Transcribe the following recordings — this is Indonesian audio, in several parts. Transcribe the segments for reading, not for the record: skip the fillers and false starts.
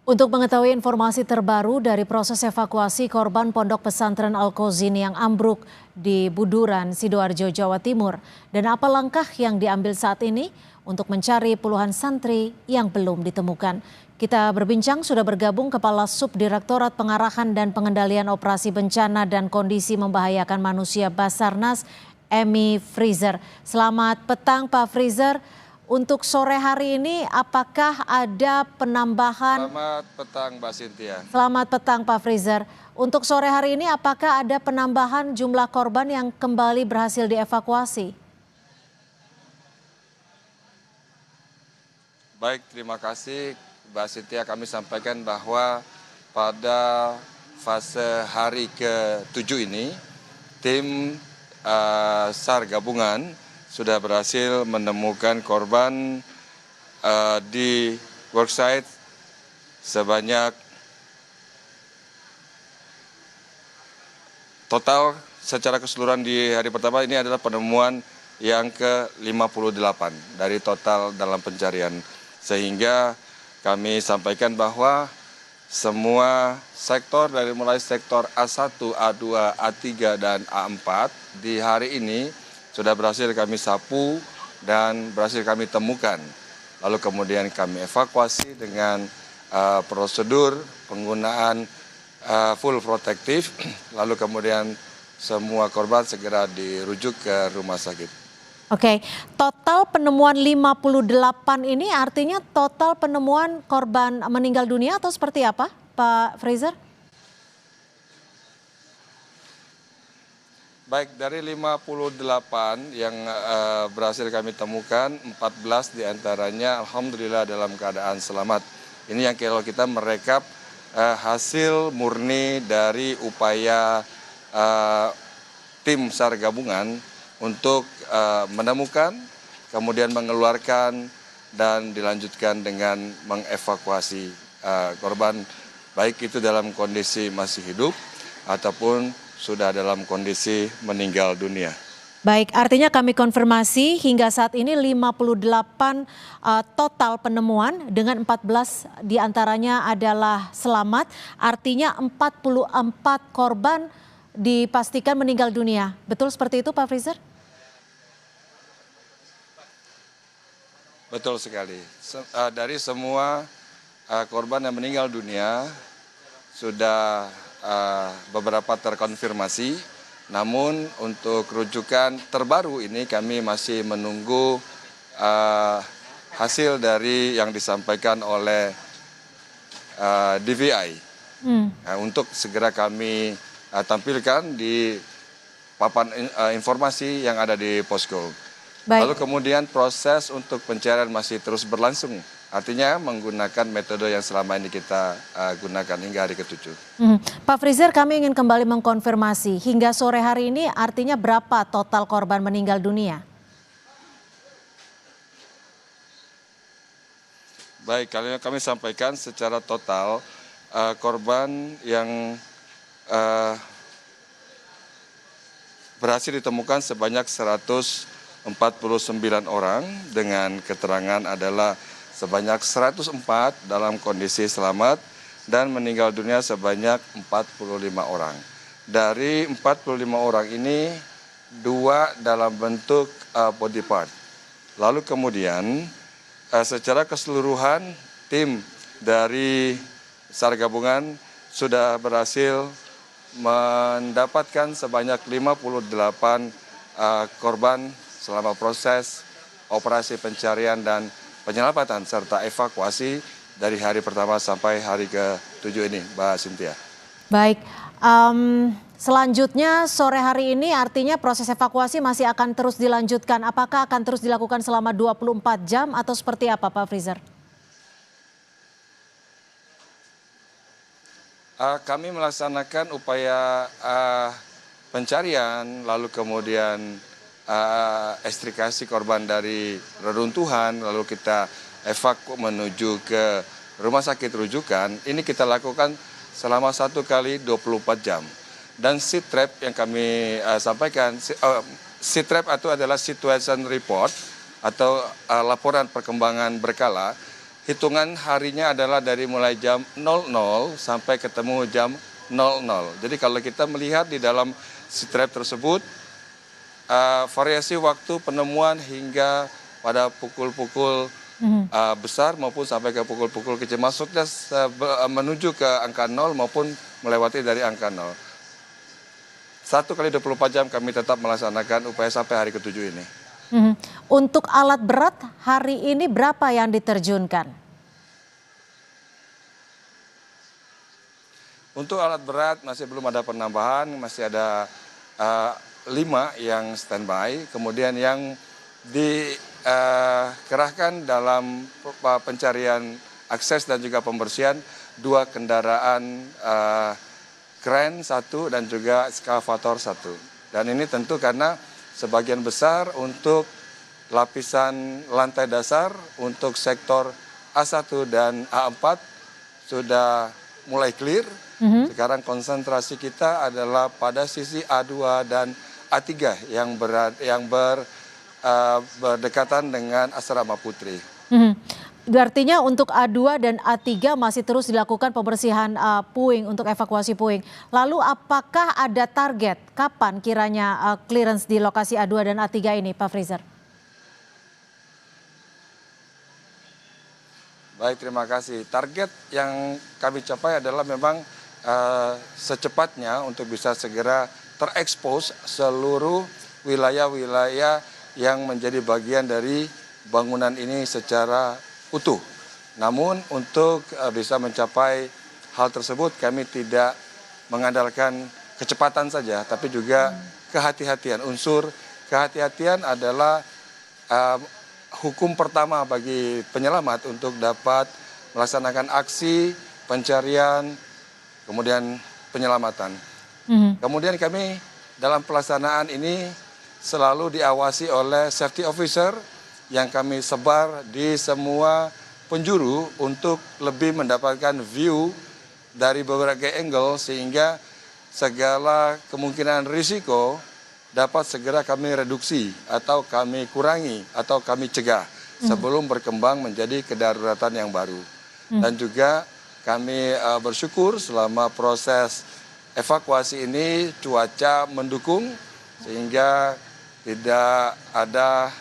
Untuk mengetahui informasi terbaru dari proses evakuasi korban Pondok Pesantren Al-Qazi yang ambruk di Buduran, Sidoarjo, Jawa Timur, dan apa langkah yang diambil saat ini untuk mencari puluhan santri yang belum ditemukan. Kita berbincang sudah bergabung Kepala Subdirektorat Pengarahan dan Pengendalian Operasi Bencana dan Kondisi Membahayakan Manusia Basarnas, Emi Freezer. Selamat petang Pak Freezer. Untuk sore hari ini apakah ada penambahan? Selamat petang Mbak Cynthia. Selamat petang Pak Freezer. Untuk sore hari ini apakah ada penambahan jumlah korban yang kembali berhasil dievakuasi? Baik, terima kasih Mbak Cynthia. Kami sampaikan bahwa pada fase hari ke-7 ini, tim SAR gabungan sudah berhasil menemukan korban di worksite sebanyak total secara keseluruhan di hari pertama ini adalah penemuan yang ke-58 dari total dalam pencarian. Sehingga kami sampaikan bahwa semua sektor dari mulai sektor A1, A2, A3, dan A4 di hari ini sudah berhasil kami sapu dan berhasil kami temukan. Lalu kemudian kami evakuasi dengan prosedur penggunaan full protektif. Lalu kemudian semua korban segera dirujuk ke rumah sakit. Oke, total penemuan 58 ini artinya total penemuan korban meninggal dunia atau seperti apa Pak Freezer? Baik, dari 58 yang berhasil kami temukan, 14 diantaranya alhamdulillah dalam keadaan selamat. Ini yang kalau kita merekap hasil murni dari upaya tim SAR gabungan untuk menemukan, kemudian mengeluarkan, dan dilanjutkan dengan mengevakuasi korban, baik itu dalam kondisi masih hidup ataupun sudah dalam kondisi meninggal dunia. Baik, artinya kami konfirmasi hingga saat ini 58 total penemuan dengan 14 diantaranya adalah selamat. Artinya 44 korban dipastikan meninggal dunia. Betul seperti itu Pak Freezer? Betul sekali. Dari semua korban yang meninggal dunia sudah beberapa terkonfirmasi, namun untuk rujukan terbaru ini kami masih menunggu hasil dari yang disampaikan oleh DVI untuk segera kami tampilkan di papan informasi yang ada di posko. Baik. Lalu kemudian proses untuk pencarian masih terus berlangsung. Artinya menggunakan metode yang selama ini kita gunakan hingga hari ke-7. Pak Freezer, kami ingin kembali mengkonfirmasi, hingga sore hari ini artinya berapa total korban meninggal dunia? Baik, kami sampaikan secara total korban yang berhasil ditemukan sebanyak 149 orang dengan keterangan adalah sebanyak 104 dalam kondisi selamat dan meninggal dunia sebanyak 45 orang. Dari 45 orang ini, 2 dalam bentuk body part. Lalu kemudian secara keseluruhan tim dari SAR gabungan sudah berhasil mendapatkan sebanyak 58 korban selama proses operasi pencarian dan penyelamatan serta evakuasi dari hari pertama sampai hari ke-7 ini, Mbak Cynthia. Baik, selanjutnya sore hari ini artinya proses evakuasi masih akan terus dilanjutkan. Apakah akan terus dilakukan selama 24 jam atau seperti apa Pak Freezer? Kami melaksanakan upaya pencarian, lalu kemudian ekstrikasi korban dari reruntuhan, lalu kita evaku menuju ke rumah sakit rujukan. Ini kita lakukan selama 1 kali 24 jam. Dan seat trap yang kami sampaikan, seat trap itu adalah situation report atau laporan perkembangan berkala hitungan harinya adalah dari mulai jam 00 sampai ketemu jam 00. Jadi kalau kita melihat di dalam strap tersebut, variasi waktu penemuan hingga pada pukul-pukul besar maupun sampai ke pukul-pukul kecil. Maksudnya menuju ke angka 0 maupun melewati dari angka 0. 1 kali 24 jam kami tetap melaksanakan upaya sampai hari ke-7 ini. Untuk alat berat hari ini berapa yang diterjunkan? Untuk alat berat masih belum ada penambahan, masih ada 5 yang standby, kemudian yang dikerahkan dalam pencarian akses dan juga pembersihan 2 kendaraan kren 1 dan juga ekskavator 1. Dan ini tentu karena sebagian besar untuk lapisan lantai dasar untuk sektor A1 dan A4 sudah mulai clear. Sekarang konsentrasi kita adalah pada sisi A2 dan A3 yang berdekatan dengan Asrama Putri. Artinya untuk A2 dan A3 masih terus dilakukan pembersihan puing untuk evakuasi puing. Lalu apakah ada target kapan kiranya clearance di lokasi A2 dan A3 ini, Pak Freezer? Baik, terima kasih. Target yang kami capai adalah memang secepatnya untuk bisa segera terekspos seluruh wilayah-wilayah yang menjadi bagian dari bangunan ini secara utuh. Namun untuk bisa mencapai hal tersebut kami tidak mengandalkan kecepatan saja, tapi juga kehati-hatian. Unsur kehati-hatian adalah hukum pertama bagi penyelamat untuk dapat melaksanakan aksi pencarian, kemudian penyelamatan. Kemudian kami dalam pelaksanaan ini selalu diawasi oleh safety officer yang kami sebar di semua penjuru untuk lebih mendapatkan view dari berbagai angle sehingga segala kemungkinan risiko dapat segera kami reduksi atau kami kurangi atau kami cegah sebelum berkembang menjadi kedaruratan yang baru. Dan juga kami bersyukur selama proses evakuasi ini cuaca mendukung sehingga tidak ada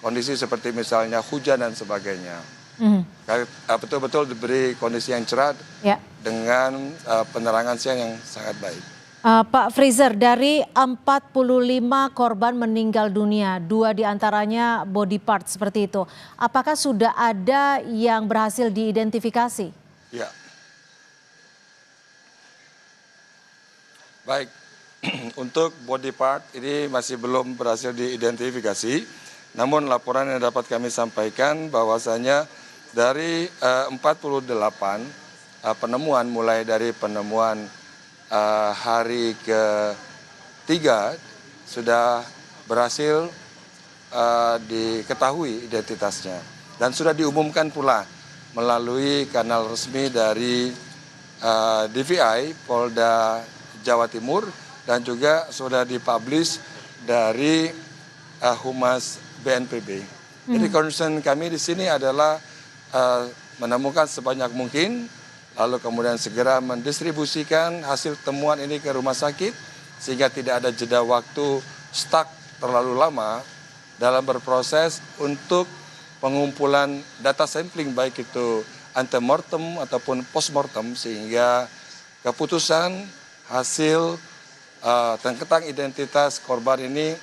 kondisi seperti misalnya hujan dan sebagainya. Betul-betul diberi kondisi yang cerah dengan penerangan siang yang sangat baik. Pak Freezer, dari 45 korban meninggal dunia, 2 diantaranya body part seperti itu. Apakah sudah ada yang berhasil diidentifikasi? Ya. Baik, untuk body part ini masih belum berhasil diidentifikasi. Namun laporan yang dapat kami sampaikan bahwasanya dari 48 penemuan mulai dari penemuan hari ke-3 sudah berhasil diketahui identitasnya dan sudah diumumkan pula melalui kanal resmi dari DVI Polda Jawa Timur dan juga sudah dipublish dari Humas BNPB. Jadi concern kami di sini adalah menemukan sebanyak mungkin, lalu kemudian segera mendistribusikan hasil temuan ini ke rumah sakit sehingga tidak ada jeda waktu stuck terlalu lama dalam berproses untuk pengumpulan data sampling baik itu antemortem ataupun postmortem sehingga keputusan hasil tentang identitas korban ini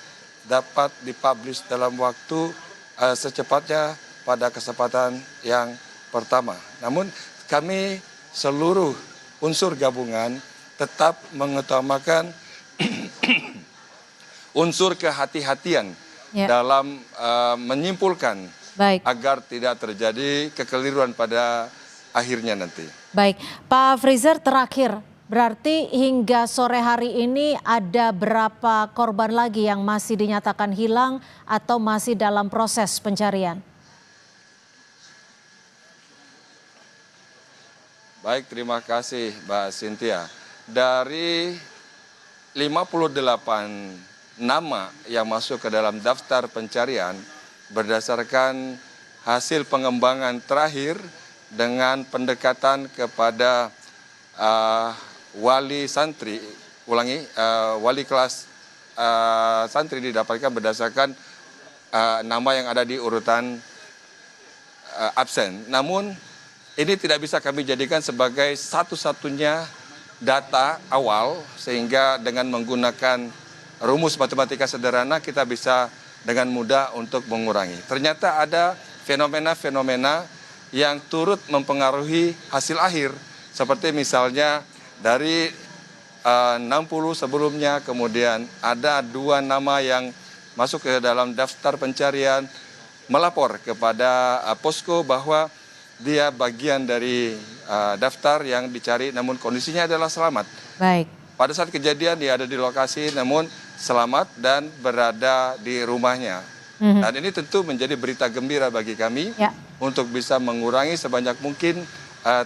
dapat dipublish dalam waktu secepatnya pada kesempatan yang pertama. Namun kami seluruh unsur gabungan tetap mengutamakan unsur kehati-hatian dalam menyimpulkan agar tidak terjadi kekeliruan pada akhirnya nanti. Baik, Pak Freezer, terakhir. Berarti hingga sore hari ini ada berapa korban lagi yang masih dinyatakan hilang atau masih dalam proses pencarian? Baik, terima kasih Mbak Cynthia. Dari 58 nama yang masuk ke dalam daftar pencarian berdasarkan hasil pengembangan terakhir dengan pendekatan kepada wali santri, wali kelas santri didapatkan berdasarkan nama yang ada di urutan absen. Namun ini tidak bisa kami jadikan sebagai satu-satunya data awal, sehingga dengan menggunakan rumus matematika sederhana kita bisa dengan mudah untuk mengurangi. Ternyata ada fenomena-fenomena yang turut mempengaruhi hasil akhir, seperti misalnya dari 60 sebelumnya, kemudian ada 2 nama yang masuk ke dalam daftar pencarian, melapor kepada posko bahwa dia bagian dari daftar yang dicari, namun kondisinya adalah selamat. Baik. Pada saat kejadian dia ada di lokasi, namun selamat dan berada di rumahnya. Dan ini tentu menjadi berita gembira bagi kami untuk bisa mengurangi sebanyak mungkin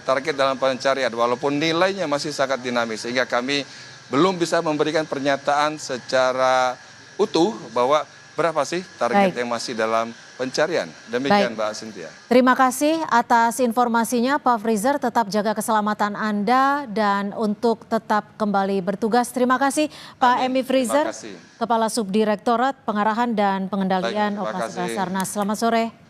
target dalam pencarian, walaupun nilainya masih sangat dinamis, sehingga kami belum bisa memberikan pernyataan secara utuh bahwa berapa sih target yang masih dalam pencarian. Demikian Mbak Cynthia. Terima kasih atas informasinya Pak Freezer, tetap jaga keselamatan Anda dan untuk tetap kembali bertugas. Terima kasih Pak Emi Freezer, Kepala Subdirektorat Pengarahan dan Pengendalian Operasi Basarnas. Selamat sore.